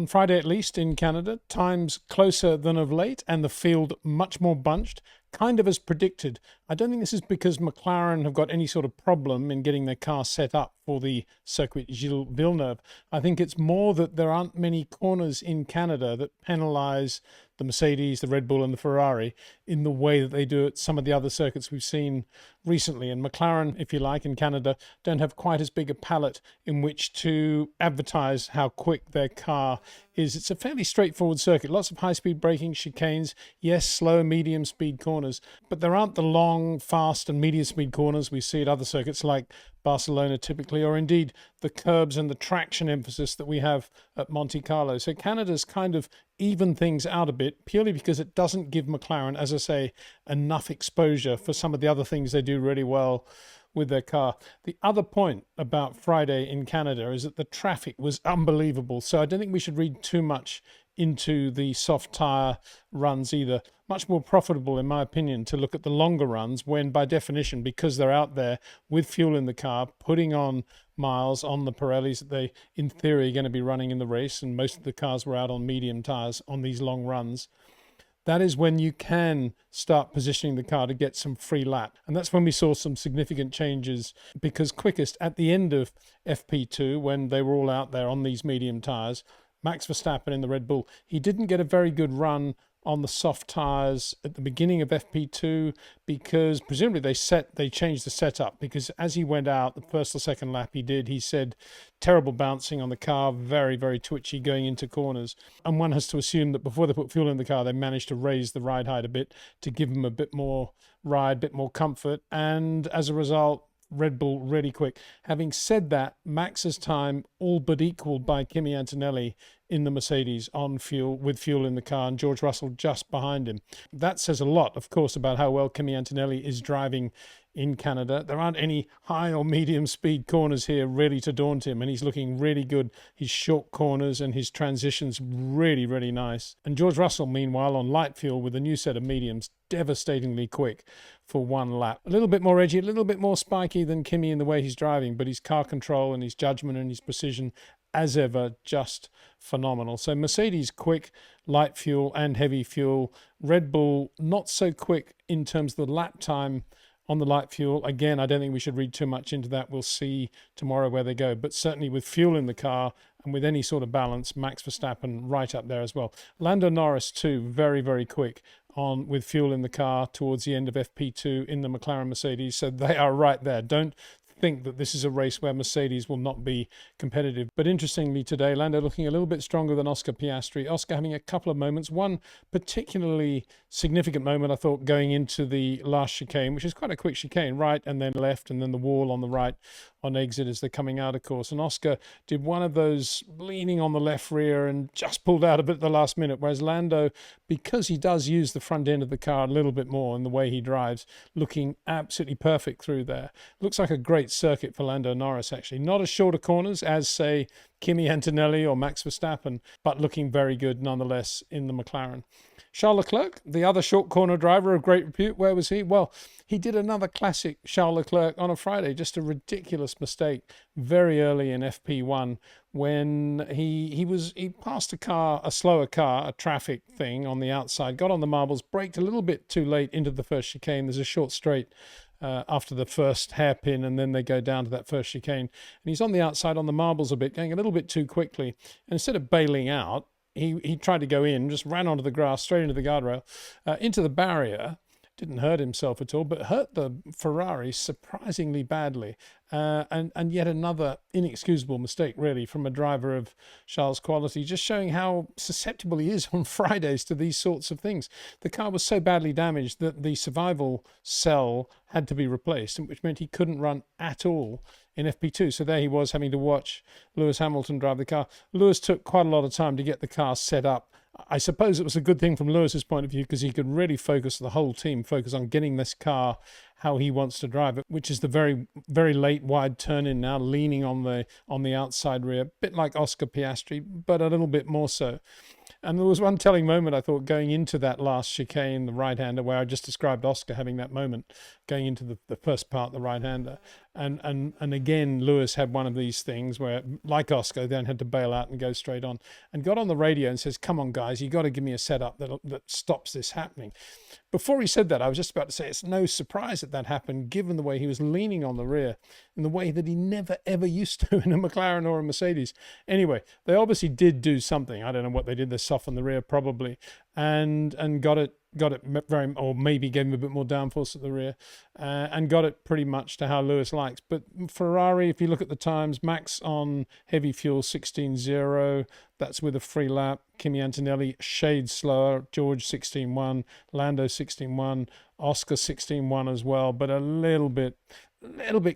On Friday, at least in Canada, times closer than of late and the field much more bunched, kind of as predicted. I don't think this is because McLaren have got any sort of problem in getting their car set up for the Circuit Gilles Villeneuve. I think it's more that there aren't many corners in Canada that penalise the Mercedes, the Red Bull and the Ferrari in the way that they do at some of the other circuits we've seen recently. And McLaren, if you like, in Canada, don't have quite as big a palette in which to advertise how quick their car is. It's a fairly straightforward circuit. Lots of high-speed braking, chicanes, yes, slow, medium-speed corners, but there aren't the long, fast and medium-speed corners we see at other circuits like Barcelona typically, or indeed the curbs and the traction emphasis that we have at Monte Carlo. So Canada's kind of even things out a bit purely because it doesn't give McLaren, as I say, enough exposure for some of the other things they do really well with their car. The other point about Friday in Canada is that the traffic was unbelievable. So I don't think we should read too much into the soft tyre runs either. Much more profitable, in my opinion, to look at the longer runs when, by definition, because they're out there with fuel in the car, putting on miles on the Pirellis that they, in theory, are going to be running in the race, and most of the cars were out on medium tyres on these long runs. That is when you can start positioning the car to get some free lap. And that's when we saw some significant changes, because quickest at the end of FP2, when they were all out there on these medium tyres, Max Verstappen in the Red Bull, he didn't get a very good run on the soft tyres at the beginning of FP2 because presumably they changed the setup, because as he went out the first or second lap he said terrible bouncing on the car, very, very twitchy going into corners. And one has to assume that before they put fuel in the car, they managed to raise the ride height a bit to give him a bit more ride, a bit more comfort. And as a result, Red Bull really quick. Having said that, Max's time all but equaled by Kimi Antonelli in the Mercedes on fuel, with fuel in the car, and George Russell just behind him. That says a lot, of course, about how well Kimi Antonelli is driving in Canada. There aren't any high or medium speed corners here really to daunt him, and he's looking really good. His short corners and his transitions really, really nice. And George Russell, meanwhile, on light fuel with a new set of mediums, devastatingly quick for one lap. A little bit more edgy, a little bit more spiky than Kimi in the way he's driving, but his car control and his judgment and his precision, as ever, just phenomenal. So Mercedes quick, light fuel and heavy fuel. Red Bull not so quick in terms of the lap time on the light fuel. Again, I don't think we should read too much into that. We'll see tomorrow where they go. But certainly with fuel in the car and with any sort of balance, Max Verstappen right up there as well. Lando Norris too, very, very quick on with fuel in the car towards the end of FP2 in the McLaren Mercedes. So they are right there. Don't think that this is a race where Mercedes will not be competitive. But interestingly today, Lando looking a little bit stronger than Oscar Piastri. Oscar having a couple of moments. One particularly significant moment, I thought, going into the last chicane, which is quite a quick chicane, right and then left, and then the wall on the right on exit as they're coming out, of course. And Oscar did one of those leaning on the left rear and just pulled out a bit at the last minute, whereas Lando, because he does use the front end of the car a little bit more in the way he drives, looking absolutely perfect through there. Looks like a great circuit for Lando Norris, actually. Not as shorter corners as, say, Kimi Antonelli or Max Verstappen, but looking very good nonetheless in the McLaren. Charles Leclerc, the other short corner driver of great repute, where was he? Well, he did another classic Charles Leclerc on a Friday, just a ridiculous mistake very early in FP1 when he passed a slower car, a traffic thing on the outside, got on the marbles, braked a little bit too late into the first chicane. There's a short straight after the first hairpin, and then they go down to that first chicane. And he's on the outside on the marbles a bit, going a little bit too quickly. And instead of bailing out, he tried to go in, just ran onto the grass, straight into the guardrail, into the barrier. Didn't hurt himself at all, but hurt the Ferrari surprisingly badly. And yet another inexcusable mistake, really, from a driver of Charles' quality, just showing how susceptible he is on Fridays to these sorts of things. The car was so badly damaged that the survival cell had to be replaced, which meant he couldn't run at all in FP2. So there he was, having to watch Lewis Hamilton drive the car. Lewis took quite a lot of time to get the car set up. I suppose it was a good thing from Lewis's point of view, because he could really focus, the whole team focus on getting this car how he wants to drive it, which is the very, very late wide turn in now, leaning on the outside rear, a bit like Oscar Piastri, but a little bit more so. And there was one telling moment, I thought, going into that last chicane, the right-hander, where I just described Oscar having that moment, going into the first part, the right-hander. And again, Lewis had one of these things where, like Oscar, then had to bail out and go straight on, and got on the radio and says, come on, guys, you got to give me a setup that stops this happening. Before he said that, I was just about to say it's no surprise that happened, given the way he was leaning on the rear in the way that he never, ever used to in a McLaren or a Mercedes. Anyway, they obviously did do something. I don't know what they did. They softened the rear probably and got it very, or maybe gave him a bit more downforce at the rear, and got it pretty much to how Lewis likes. But Ferrari, if you look at the times, Max on heavy fuel 16.0, that's with a free lap. Kimi Antonelli shades slower, George 16.1, Lando 16.1, Oscar 16.1 as well, but a little bit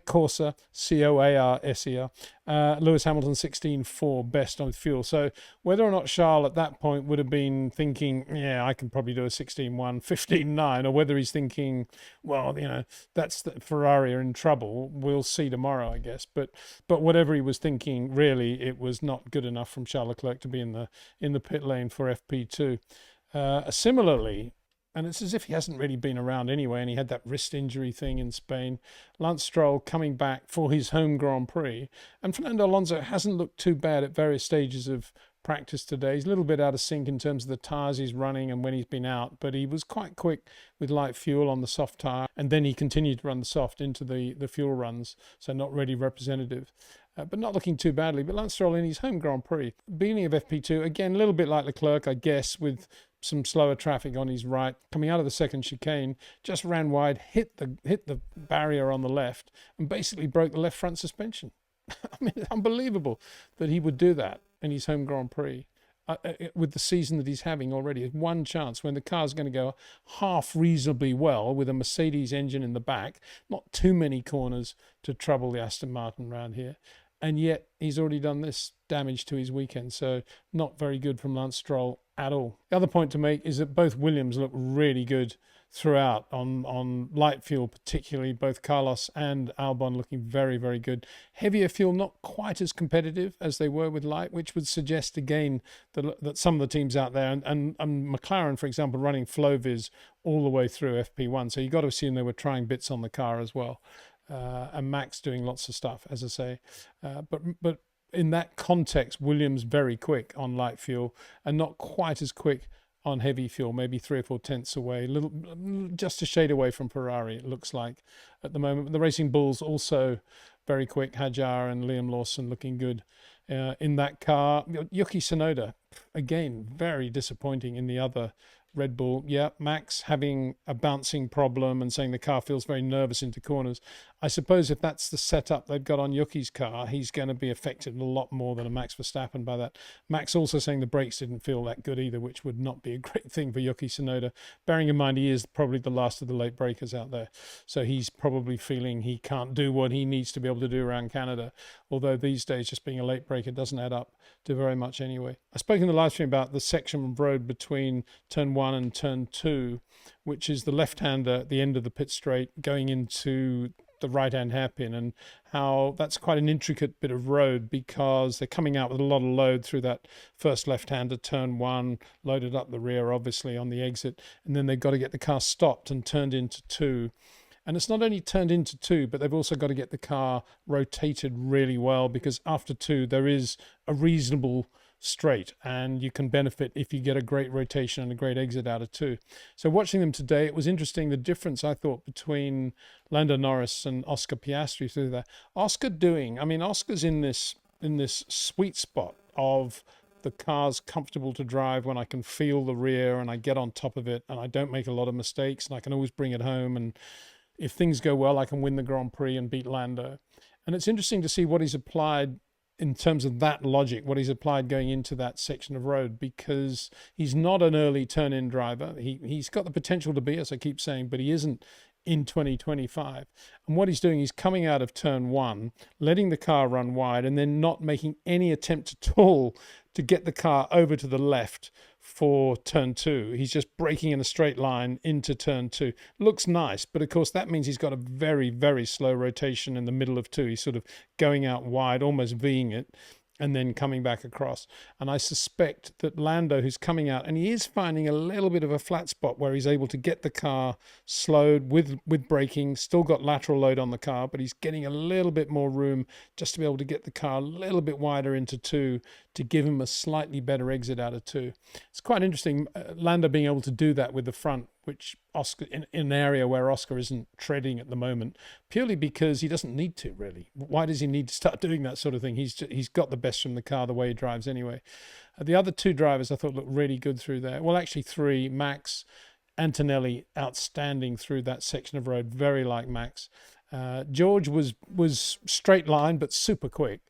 coarser, COAR-SER. Lewis Hamilton 16.4, best on fuel. So whether or not Charles at that point would have been thinking, yeah, I can probably do a 16.1, 15.9, or whether he's thinking, well, you know, that's the Ferrari are in trouble, we'll see tomorrow, I guess. But whatever he was thinking, really, it was not good enough from Charles Leclerc to be in the pit lane for FP2. Similarly, and it's as if he hasn't really been around anyway, and he had that wrist injury thing in Spain. Lance Stroll coming back for his home Grand Prix. And Fernando Alonso hasn't looked too bad at various stages of practice today. He's a little bit out of sync in terms of the tyres he's running and when he's been out, but he was quite quick with light fuel on the soft tyre, and then he continued to run the soft into the fuel runs, so not really representative. But not looking too badly. But Lance Stroll in his home Grand Prix, beginning of FP2, again, a little bit like Leclerc, I guess, with some slower traffic on his right, coming out of the second chicane, just ran wide, hit the barrier on the left, and basically broke the left front suspension. I mean, it's unbelievable that he would do that in his home Grand Prix. With the season that he's having already, there's one chance when the car's going to go half reasonably well with a Mercedes engine in the back, not too many corners to trouble the Aston Martin around here. And yet he's already done this damage to his weekend. So not very good from Lance Stroll at all. The other point to make is that both Williams look really good throughout on light fuel, particularly both Carlos and Albon looking very, very good. Heavier fuel, not quite as competitive as they were with light, which would suggest again that some of the teams out there, and McLaren, for example, running FlowViz all the way through FP1. So you've got to assume they were trying bits on the car as well. And Max doing lots of stuff, as I say. But in that context, Williams very quick on light fuel and not quite as quick on heavy fuel, maybe 3 or 4 tenths away, just a shade away from Ferrari, it looks like at the moment. The Racing Bulls also very quick, Hajar and Liam Lawson looking good in that car. Yuki Tsunoda, again, very disappointing in the other Red Bull. Yeah, Max having a bouncing problem and saying the car feels very nervous into corners. I suppose if that's the setup they've got on Yuki's car, he's going to be affected a lot more than a Max Verstappen by that. Max also saying the brakes didn't feel that good either, which would not be a great thing for Yuki Tsunoda, bearing in mind he is probably the last of the late breakers out there. So he's probably feeling he can't do what he needs to be able to do around Canada, although these days just being a late breaker doesn't add up to very much anyway. I spoke in the live stream about the section of road between turn 1 and turn 2, which is the left-hander at the end of the pit straight going into the right-hand hairpin, and how that's quite an intricate bit of road because they're coming out with a lot of load through that first left-hander, turn 1, loaded up the rear, obviously, on the exit, and then they've got to get the car stopped and turned into 2. And it's not only turned into 2, but they've also got to get the car rotated really well because after 2, there is a reasonable straight, and you can benefit if you get a great rotation and a great exit out of 2. So watching them today, it was interesting the difference I thought between Lando Norris and Oscar Piastri through there. Oscar's in this sweet spot of the car's comfortable to drive when I can feel the rear and I get on top of it and I don't make a lot of mistakes and I can always bring it home, and if things go well I can win the Grand Prix and beat Lando. And it's interesting to see what he's applied in terms of that logic, what he's applied going into that section of road, because he's not an early turn-in driver. He's got the potential to be, as I keep saying, but he isn't in 2025. And what he's doing, he's coming out of turn 1, letting the car run wide, and then not making any attempt at all to get the car over to the left for turn 2. He's just braking in a straight line into turn 2. Looks nice, but of course that means he's got a very, very slow rotation in the middle of 2. He's sort of going out wide, almost V'ing it, and then coming back across. And I suspect that Lando, who's coming out, and he is finding a little bit of a flat spot where he's able to get the car slowed with braking, still got lateral load on the car, but he's getting a little bit more room just to be able to get the car a little bit wider into two to give him a slightly better exit out of two. It's quite interesting, Lando being able to do that with the front, which Oscar, in an area where Oscar isn't treading at the moment, purely because he doesn't need to, really. Why does he need to start doing that sort of thing? He's got the best from the car the way he drives anyway. The other two drivers I thought looked really good through there. Well, actually three. Max, Antonelli, outstanding through that section of road, very like Max. George was straight line but super quick.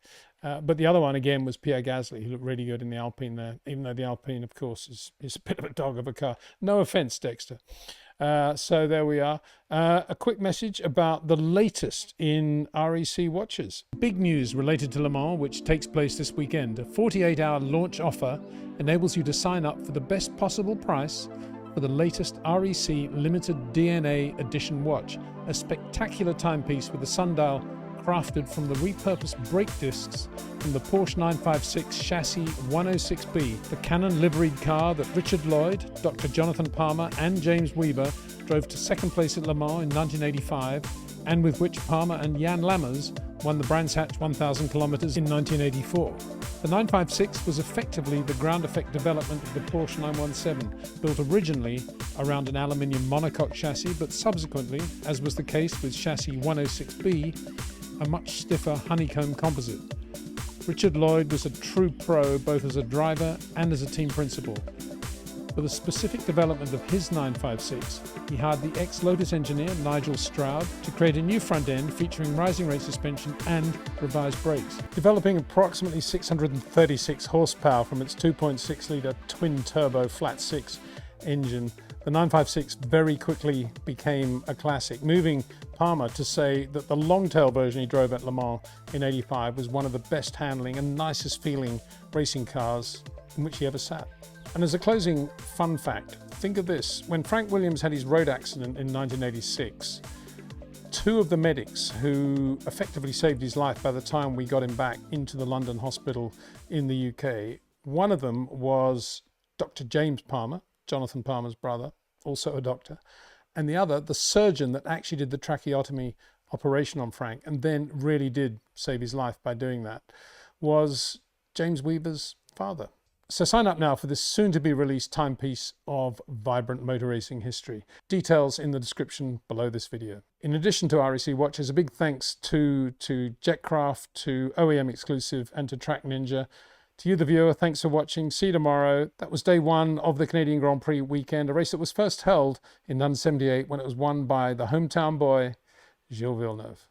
But the other one, again, was Pierre Gasly, who looked really good in the Alpine there, even though the Alpine, of course, is a bit of a dog of a car. No offense, Dexter. So there we are. A quick message about the latest in REC watches. Big news related to Le Mans, which takes place this weekend. A 48-hour launch offer enables you to sign up for the best possible price for the latest REC limited DNA edition watch, a spectacular timepiece with a sundial crafted from the repurposed brake discs from the Porsche 956 chassis 106B, the Canon liveried car that Richard Lloyd, Dr. Jonathan Palmer and James Weber drove to second place at Le Mans in 1985, and with which Palmer and Jan Lammers won the Brands Hatch 1000 kilometers in 1984. The 956 was effectively the ground effect development of the Porsche 917, built originally around an aluminium monocoque chassis, but subsequently, as was the case with chassis 106B, a much stiffer honeycomb composite. Richard Lloyd was a true pro both as a driver and as a team principal. For the specific development of his 956, he hired the ex-Lotus engineer Nigel Stroud to create a new front end featuring rising rate suspension and revised brakes. Developing approximately 636 horsepower from its 2.6-litre twin-turbo flat-six engine, the 956 very quickly became a classic, moving Palmer to say that the long-tail version he drove at Le Mans in '85 was one of the best handling and nicest feeling racing cars in which he ever sat. And as a closing fun fact, think of this. When Frank Williams had his road accident in 1986, two of the medics who effectively saved his life by the time we got him back into the London hospital in the UK, one of them was Dr. James Palmer, Jonathan Palmer's brother, also a doctor, and the other, the surgeon that actually did the tracheotomy operation on Frank and then really did save his life by doing that, was James Weber's father. So sign up now for this soon-to-be-released timepiece of vibrant motor racing history. Details in the description below this video. In addition to REC watches, a big thanks to Jetcraft, to OEM Exclusive, and to TrackNinja. To you, the viewer, thanks for watching. See you tomorrow. That was day one of the Canadian Grand Prix weekend, a race that was first held in 1978 when it was won by the hometown boy, Gilles Villeneuve.